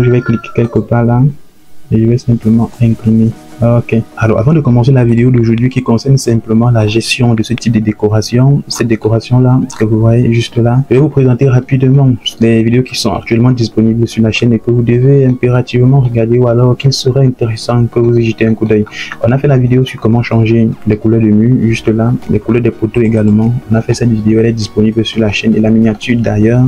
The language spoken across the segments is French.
Je vais cliquer quelque part là et je vais simplement incliner. Ok. Alors avant de commencer la vidéo d'aujourd'hui qui concerne simplement la gestion de ce type de décoration, cette décoration là que vous voyez juste là, je vais vous présenter rapidement les vidéos qui sont actuellement disponibles sur la chaîne et que vous devez impérativement regarder, ou alors qu'il serait intéressant que vous y jetez un coup d'œil. On a fait la vidéo sur comment changer les couleurs de mur juste là, les couleurs des poteaux également. On a fait cette vidéo, elle est disponible sur la chaîne et la miniature d'ailleurs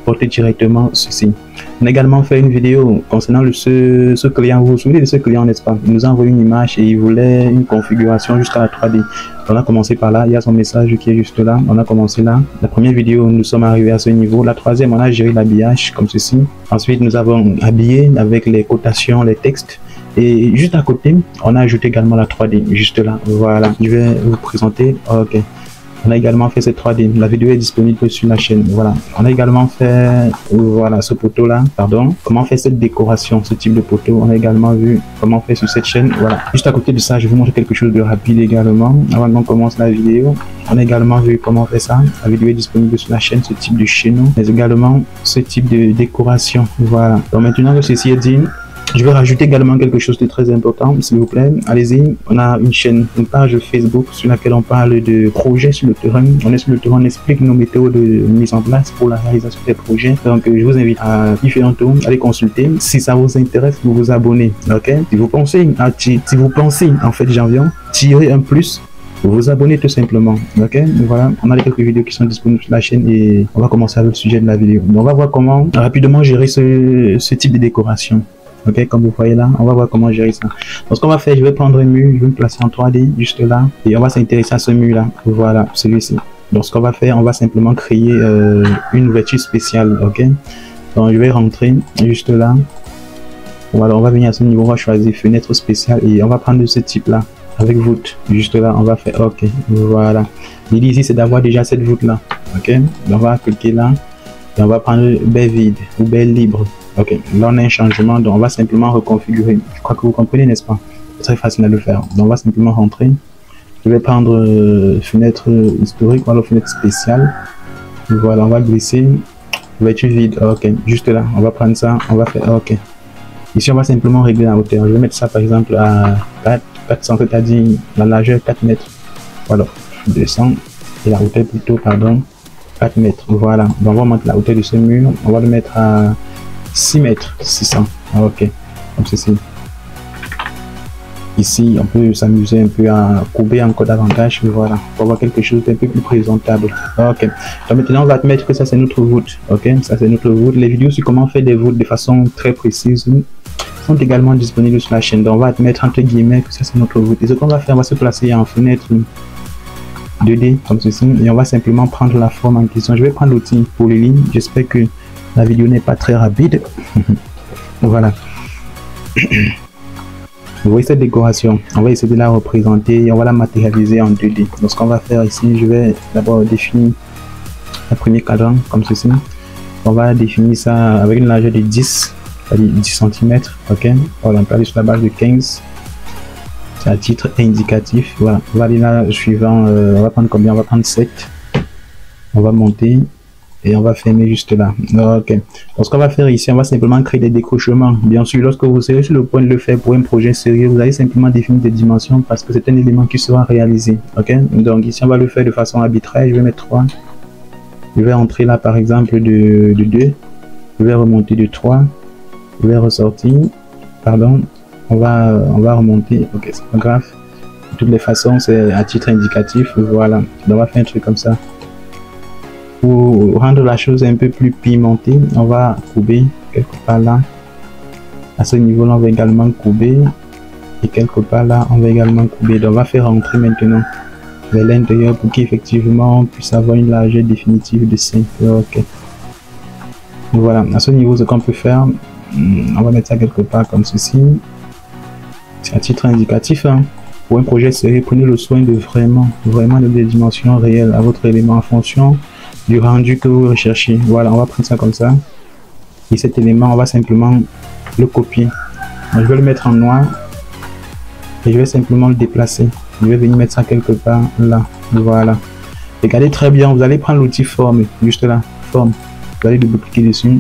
porter directement ceci. On a également fait une vidéo concernant ce client. Vous vous souvenez de ce client, n'est-ce pas? Il nous a envoyé une image et il voulait une configuration jusqu'à la 3D. On a commencé par là, il y a son message qui est juste là. On a commencé là. La première vidéo, nous sommes arrivés à ce niveau. La troisième, on a géré l'habillage comme ceci. Ensuite, nous avons habillé avec les cotations, les textes. Et juste à côté, on a ajouté également la 3D, juste là. Voilà, je vais vous présenter. Ok. On a également fait cette 3D. La vidéo est disponible sur la chaîne. Voilà. On a également fait, voilà, ce poteau là. Pardon. Comment faire cette décoration, ce type de poteau. On a également vu comment faire sur cette chaîne. Voilà. Juste à côté de ça, je vais vous montrer quelque chose de rapide également. Avant qu'on commence la vidéo, on a également vu comment faire ça. La vidéo est disponible sur la chaîne, ce type de chaînon, mais également ce type de décoration. Voilà. Donc maintenant que ceci est dit, je vais rajouter également quelque chose de très important, s'il vous plaît. Allez-y, on a une chaîne, une page Facebook sur laquelle on parle de projets sur le terrain. On est sur le terrain, on explique nos méthodes de mise en place pour la réalisation des projets. Donc, je vous invite à différents tours, à les consulter. Si ça vous intéresse, vous vous abonnez. Ok? Si vous pensez en fait, j'en viens, tirer un plus, vous vous abonnez tout simplement. Ok, voilà, on a quelques vidéos qui sont disponibles sur la chaîne et on va commencer avec le sujet de la vidéo. Donc, on va voir comment rapidement gérer ce type de décoration. Ok, comme vous voyez là, on va voir comment gérer ça. Donc, ce qu'on va faire, je vais prendre un mur, je vais me placer en 3D juste là et on va s'intéresser à ce mur là. Voilà, celui-ci. Donc, ce qu'on va faire, on va simplement créer une ouverture spéciale. Ok, donc je vais rentrer juste là. Voilà, on va venir à ce niveau, on va choisir fenêtre spéciale et on va prendre de ce type là avec voûte. Juste là, on va faire ok. Voilà, l'idée ici c'est d'avoir déjà cette voûte là. Ok, donc on va cliquer là et on va prendre baie vide ou baie libre. Ok, là on a un changement, donc on va simplement reconfigurer. Je crois que vous comprenez, n'est-ce pas? C'est très facile à le faire. Donc on va simplement rentrer. Je vais prendre fenêtre historique ou alors fenêtre spéciale. Voilà, on va glisser. Ouverture vide. Ok, juste là, on va prendre ça, on va faire ok. Ici on va simplement régler la hauteur. Je vais mettre ça par exemple à 400, c'est-à-dire la largeur 4 mètres. Voilà, je descends et la hauteur plutôt, pardon, 4 mètres. Voilà, donc on va monter la hauteur de ce mur. On va le mettre à 6 mètres 600. Ok, comme ceci. Ici on peut s'amuser un peu à couper encore davantage. Voilà, pour avoir quelque chose d'un peu plus présentable. Ok, donc maintenant on va admettre que ça c'est notre voûte. Ok, ça c'est notre voûte. Les vidéos sur comment faire des voûtes de façon très précise sont également disponibles sur la chaîne. Donc on va admettre entre guillemets que ça c'est notre voûte. Et ce qu'on va faire, on va se placer en fenêtre 2D comme ceci et on va simplement prendre la forme en question. Je vais prendre l'outil pour les lignes. J'espère que la vidéo n'est pas très rapide. Voilà. Vous voyez cette décoration, on va essayer de la représenter et on va la matérialiser en 2D. Donc ce qu'on va faire ici, je vais d'abord définir le premier cadran comme ceci. On va définir ça avec une largeur de 10, c'est-à-dire 10 cm. Ok, voilà, on peut aller sur la base de 15. C'est à titre indicatif. Voilà, on va aller là suivant, on va prendre combien? On va prendre 7. On va monter et on va fermer juste là. Ok, donc ce qu'on va faire ici, on va simplement créer des décrochements. Bien sûr, lorsque vous serez sur le point de le faire pour un projet sérieux, vous allez simplement définir des dimensions parce que c'est un élément qui sera réalisé. Ok, donc ici on va le faire de façon arbitraire. Je vais mettre 3, je vais entrer là par exemple de 2, je vais remonter de 3, je vais ressortir, pardon, on va remonter. Ok, c'est pas grave, de toutes les façons c'est à titre indicatif. Voilà, donc on va faire un truc comme ça. Pour rendre la chose un peu plus pimentée, on va couper quelque part là. À ce niveau là, on va également couper. Et quelque part là, on va également couper. Donc on va faire rentrer maintenant vers l'intérieur pour qu'effectivement on puisse avoir une largeur définitive de 5. Ok. Voilà, à ce niveau, ce qu'on peut faire, on va mettre ça quelque part comme ceci. C'est à titre indicatif. Hein. Pour un projet sérieux, prenez le soin de vraiment de des dimensions réelles à votre élément en fonction du rendu que vous recherchez. Voilà, on va prendre ça comme ça et cet élément on va simplement le copier. Donc, je vais le mettre en noir et je vais simplement le déplacer. Je vais venir mettre ça quelque part là. Voilà, regardez très bien, vous allez prendre l'outil forme juste là, forme, vous allez double cliquer dessus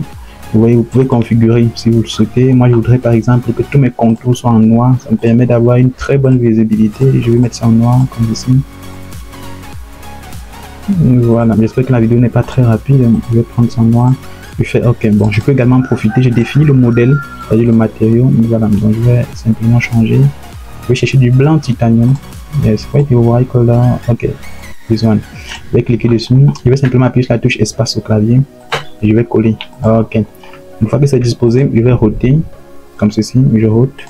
Vous voyez, vous pouvez configurer si vous le souhaitez. Moi, je voudrais par exemple que tous mes contours soient en noir. Ça me permet d'avoir une très bonne visibilité. Je vais mettre ça en noir comme ici. Voilà, j'espère que la vidéo n'est pas très rapide. Je vais prendre ça en noir. Je fais OK. Bon, je peux également en profiter. J'ai défini le modèle, c'est-à-dire le matériau. Voilà, donc je vais simplement changer. Je vais chercher du blanc titanium. Yes, right, you voyez que là, OK. This one. Je vais cliquer dessus. Je vais simplement appuyer sur la touche espace au clavier. Et je vais coller. OK. Une fois que c'est disposé, je vais roter comme ceci. Je rote.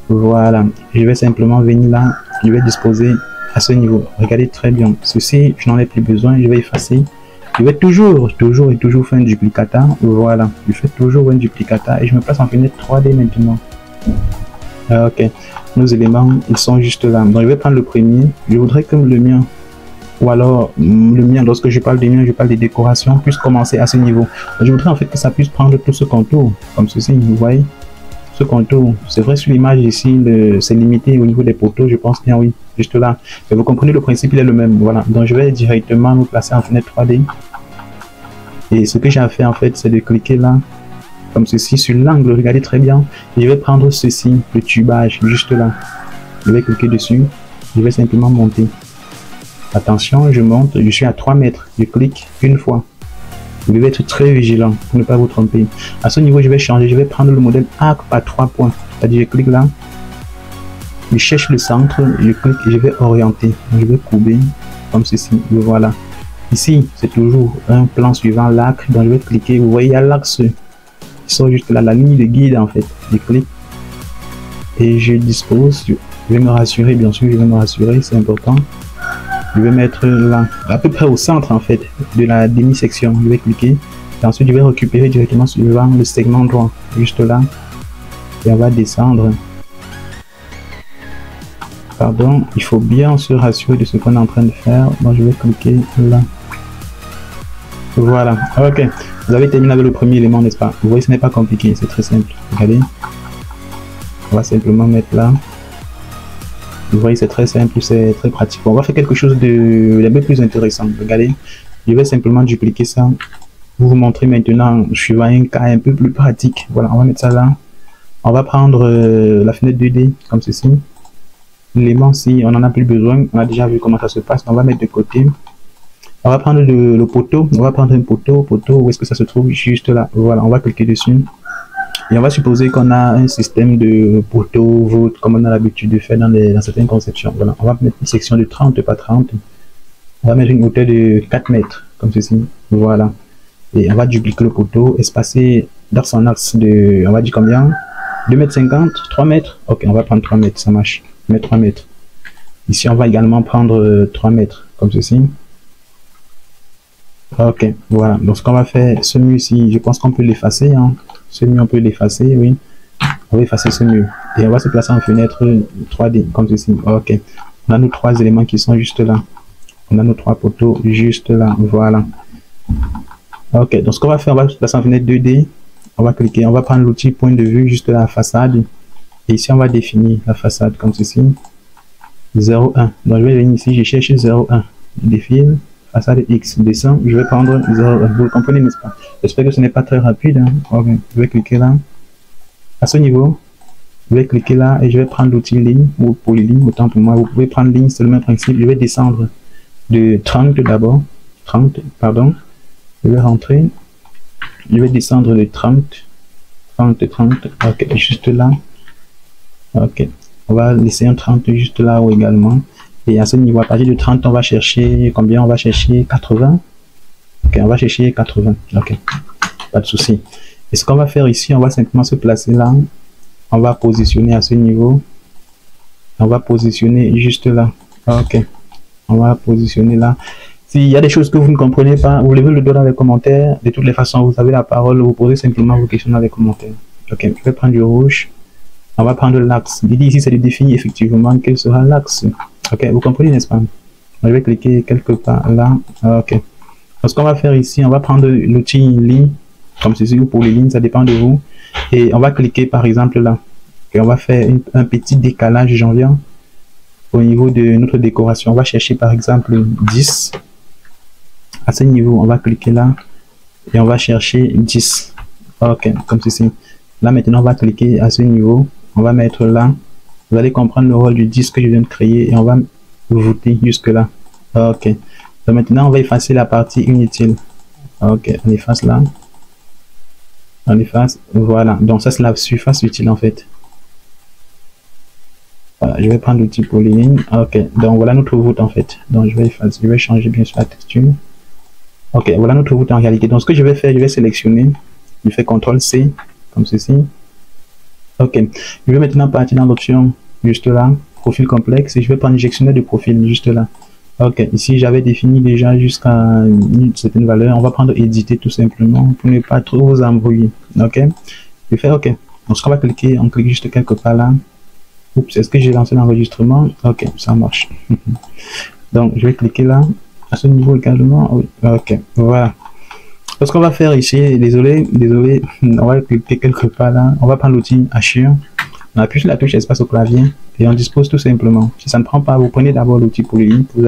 Voilà. Je vais simplement venir là. Je vais disposer à ce niveau. Regardez très bien. Ceci, je n'en ai plus besoin. Je vais effacer. Je vais toujours faire un duplicata. Voilà. Je fais toujours un duplicata et je me place en fenêtre 3D maintenant. OK. Nos éléments, ils sont juste là. Donc, je vais prendre le premier. Je voudrais que le mien, ou alors le mien, lorsque je parle des miens, je parle des décorations, puisse commencer à ce niveau. Donc, je voudrais en fait que ça puisse prendre tout ce contour, comme ceci, vous voyez. Ce contour, c'est vrai sur l'image ici, c'est limité au niveau des poteaux, je pense bien oui, juste là. Mais vous comprenez, le principe, il est le même. Voilà. Donc, je vais directement me placer en fenêtre 3D. Et ce que j'ai à faire en fait, c'est de cliquer là, comme ceci, sur l'angle, regardez très bien. Et je vais prendre ceci, le tubage, juste là. Je vais cliquer dessus. Je vais simplement monter. Attention, je monte, je suis à 3 mètres. Je clique une fois. Vous devez être très vigilant pour ne pas vous tromper. À ce niveau, je vais changer. Je vais prendre le modèle arc par 3 points. C'est-à-dire, je clique là. Je cherche le centre. Je clique et je vais orienter. Je vais courber comme ceci. Voilà. Ici, c'est toujours un plan suivant l'arc. Donc, je vais cliquer. Vous voyez, il y a l'axe. Sont juste là, la ligne de guide en fait. Je clique et je dispose. Je vais me rassurer, bien sûr, je vais me rassurer, c'est important. Je vais mettre là, à peu près au centre en fait de la demi-section. Je vais cliquer et ensuite je vais récupérer directement suivant le segment droit, juste là, et on va descendre. Pardon, il faut bien se rassurer de ce qu'on est en train de faire. Donc je vais cliquer là. Voilà, OK. Vous avez terminé avec le premier élément, n'est-ce pas? Vous voyez, ce n'est pas compliqué, c'est très simple. Regardez. On va simplement mettre là. Vous voyez, c'est très simple, c'est très pratique. On va faire quelque chose d'un peu plus intéressant. Regardez. Je vais simplement dupliquer ça. Vous montrer maintenant, suivant un cas un peu plus pratique. Voilà, on va mettre ça là. On va prendre la fenêtre 2D, comme ceci. L'élément, si on n'en a plus besoin, on a déjà vu comment ça se passe. On va mettre de côté. On va prendre le poteau, on va prendre un poteau, où est-ce que ça se trouve? Juste là, voilà, on va cliquer dessus. Et on va supposer qu'on a un système de poteau, vote, comme on a l'habitude de faire dans certaines conceptions. Voilà, on va mettre une section de 30 par 30. On va mettre une hauteur de 4 mètres, comme ceci. Voilà. Et on va dupliquer le poteau, espacer dans son axe de, on va dire combien? 2,50 m, 3 mètres. Ok, on va prendre 3 mètres, ça marche. On met 3 mètres. Ici, on va également prendre 3 mètres, comme ceci. Ok, voilà. Donc, ce qu'on va faire, ce mur ici, je pense qu'on peut l'effacer. Hein. Ce mur, on peut l'effacer, oui. On va effacer ce mur. Et on va se placer en fenêtre 3D, comme ceci. Ok. On a nos 3 éléments qui sont juste là. On a nos 3 poteaux juste là. Voilà. Ok, donc ce qu'on va faire, on va se placer en fenêtre 2D. On va cliquer, on va prendre l'outil point de vue juste la façade. Et ici, on va définir la façade comme ceci. 0,1. Donc, je vais venir ici, je cherche 0,1. Je défile. Façade X, descend, je vais prendre 0,1. Vous le comprenez, n'est-ce pas? J'espère que ce n'est pas très rapide. Hein. Okay. Je vais cliquer là. À ce niveau, je vais cliquer là et je vais prendre l'outil ligne ou polyligne, autant pour moi. Vous pouvez prendre ligne, c'est le même principe. Je vais descendre de 30 d'abord. 30, pardon. Je vais rentrer. Je vais descendre de 30. 30. Ok, juste là. Ok. On va laisser un 30 juste là ou également. Et à ce niveau, à partir de 30, on va chercher combien? On va chercher 80. Ok, on va chercher 80. Ok, pas de souci. Et ce qu'on va faire ici, on va simplement se placer là. On va positionner à ce niveau. On va positionner juste là. Ok, on va positionner là. S'il y a des choses que vous ne comprenez pas, vous levez le doigt dans les commentaires. De toutes les façons, vous avez la parole. Vous posez simplement vos questions dans les commentaires. Ok, je vais prendre du rouge. On va prendre l'axe. L'idée ici, c'est de définir effectivement quel sera l'axe. Ok, vous comprenez, n'est-ce pas? Je vais cliquer quelque part là. Ok. Donc, ce qu'on va faire ici, on va prendre l'outil ligne, comme ceci, ou pour les lignes, ça dépend de vous. Et on va cliquer par exemple là. Et on va faire un petit décalage, j'en viens, au niveau de notre décoration. On va chercher par exemple 10. À ce niveau, on va cliquer là. Et on va chercher 10. Ok, comme ceci. Là maintenant on va cliquer à ce niveau, on va mettre là. Vous allez comprendre le rôle du disque que je viens de créer et on va voûter jusque là. Ok. Donc maintenant on va effacer la partie inutile. Ok, on efface là. On efface. Voilà. Donc ça c'est la surface utile en fait. Voilà, je vais prendre l'outil polyline. Ok, donc voilà notre voûte en fait. Donc je vais effacer, je vais changer bien sûr la texture. Ok, voilà notre voûte en réalité. Donc ce que je vais faire, je vais sélectionner. Je fais CTRL-C, comme ceci. Ok, je vais maintenant partir dans l'option juste là, profil complexe, et je vais prendre injectionneur de profil juste là. Ok, ici j'avais défini déjà jusqu'à une certaine valeur. On va prendre éditer tout simplement pour ne pas trop vous embrouiller. Ok, je fais ok. Donc ce qu'on va cliquer, on clique juste quelque part là. Oups, est-ce que j'ai lancé l'enregistrement? Ok, ça marche. Donc je vais cliquer là, à ce niveau également. Oui, ok, voilà. Ce qu'on va faire ici, désolé, on va cliquer quelque part là, on va prendre l'outil Hachure, on appuie sur la touche espace au clavier et on dispose tout simplement. Si ça ne prend pas, vous prenez d'abord l'outil polyline, vous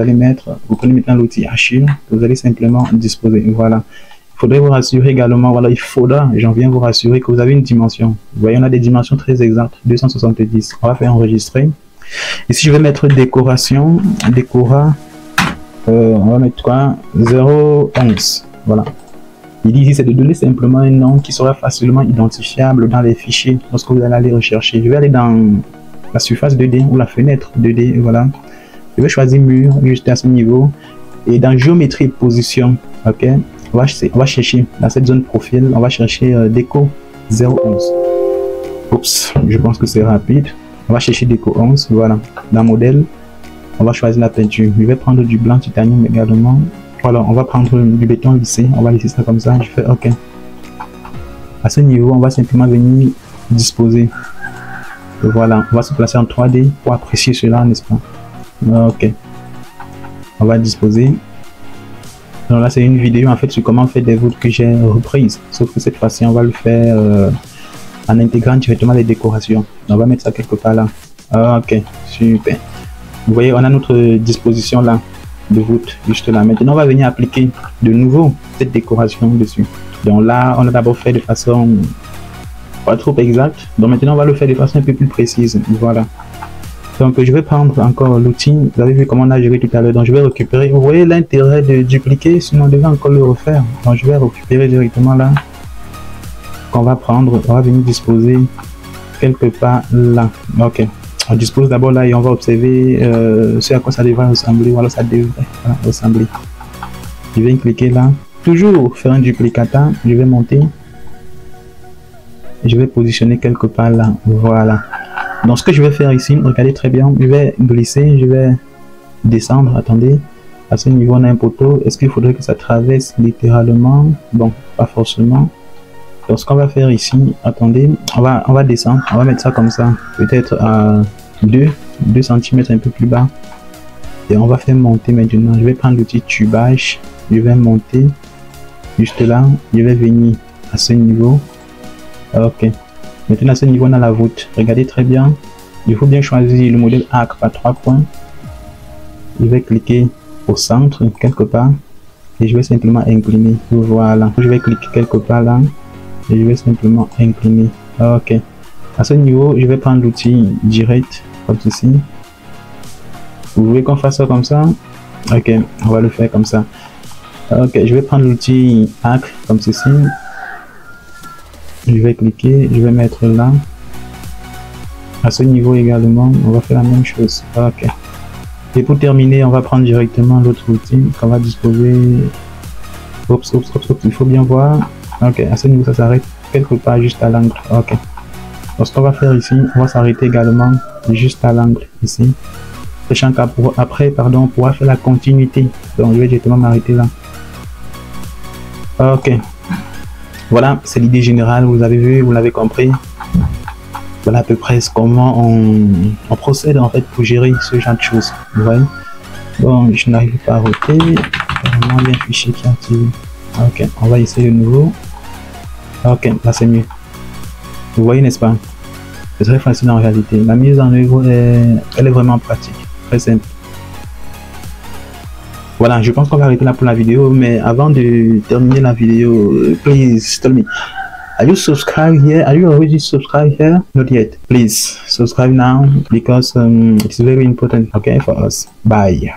prenez maintenant l'outil Hachure, vous allez simplement disposer. Voilà. Il faudrait vous rassurer également, voilà, j'en viens vous rassurer que vous avez une dimension. Vous voyez, on a des dimensions très exactes, 270. On va faire enregistrer. Ici, je vais mettre décoration, on va mettre quoi? 011. Voilà. Il dit ici, c'est de donner simplement un nom qui sera facilement identifiable dans les fichiers lorsque vous allez aller rechercher. Je vais aller dans la surface 2D ou la fenêtre 2D, voilà. Je vais choisir mur juste à ce niveau et dans géométrie et position, ok. On va chercher dans cette zone profil, on va chercher déco 011. Oups, je pense que c'est rapide. On va chercher déco 11, voilà. Dans modèle, on va choisir la peinture. Je vais prendre du blanc titanium également. Voilà, on va prendre du béton lissé, on va laisser ça comme ça, je fais ok. À ce niveau, on va simplement venir disposer. Voilà, on va se placer en 3D pour apprécier cela, n'est-ce pas? Ok. On va disposer. Donc là, c'est une vidéo en fait sur comment faire des voûtes que j'ai reprises. Sauf que cette fois-ci, on va le faire en intégrant directement les décorations. On va mettre ça quelque part là. Ok, super. Vous voyez, on a notre disposition là. De voûte juste là. Maintenant on va venir appliquer de nouveau cette décoration dessus. Donc là on a d'abord fait de façon pas trop exacte, donc maintenant on va le faire de façon un peu plus précise. Voilà, donc je vais prendre encore l'outil, vous avez vu comment on a géré tout à l'heure, donc je vais récupérer. Vous voyez l'intérêt de dupliquer, sinon on devait encore le refaire. Donc je vais récupérer directement là, qu'on va prendre, on va venir disposer quelque part là. Ok, on dispose d'abord là et on va observer ce à quoi ça devrait ressembler. Voilà, ça devrait ressembler. Je vais cliquer là, toujours faire un duplicata, je vais monter, je vais positionner quelque part là. Voilà, donc ce que je vais faire ici, regardez très bien, je vais glisser, je vais descendre. Attendez, à ce niveau on a un poteau, est-ce qu'il faudrait que ça traverse littéralement? Bon, pas forcément. Donc ce qu'on va faire ici, attendez, on va descendre, on va mettre ça comme ça, peut-être à 2 cm un peu plus bas, et on va faire monter maintenant. Je vais prendre l'outil tubage, je vais monter juste là, je vais venir à ce niveau. Ok, maintenant à ce niveau on a la voûte, regardez très bien, il faut bien choisir le modèle arc par 3 points. Je vais cliquer au centre quelque part et je vais simplement incliner. Voilà, je vais cliquer quelque part là et je vais simplement incliner. Ok, à ce niveau je vais prendre l'outil direct comme ceci. Vous voulez qu'on fasse ça comme ça? Ok, on va le faire comme ça. Ok, je vais prendre l'outil arc comme ceci. Je vais cliquer, je vais mettre là. À ce niveau également on va faire la même chose. Ok, et pour terminer on va prendre directement l'autre outil qu'on va disposer. Oups, il faut bien voir. Ok, à ce niveau ça s'arrête quelque part juste à l'angle. Ok, donc ce qu'on va faire ici, on va s'arrêter également juste à l'angle ici, sachant qu'après on pourra faire la continuité. Donc je vais directement m'arrêter là. Ok, voilà, c'est l'idée générale, vous avez vu, vous l'avez compris. Voilà à peu près comment on procède en fait pour gérer ce genre de choses. Vous voyez, bon, je n'arrive pas à roter, vraiment bien fichier qui est activé. Ok, on va essayer de nouveau. Ok, là c'est mieux. Vous voyez, n'est-ce pas? C'est très facile en réalité. La mise en œuvre elle est vraiment pratique, très simple. Voilà, je pense qu'on va arrêter là pour la vidéo, mais avant de terminer la vidéo, please tell me, Are you subscribed here? Are you already subscribed here? Not yet. Please subscribe now because it's very important, okay, for us. Bye.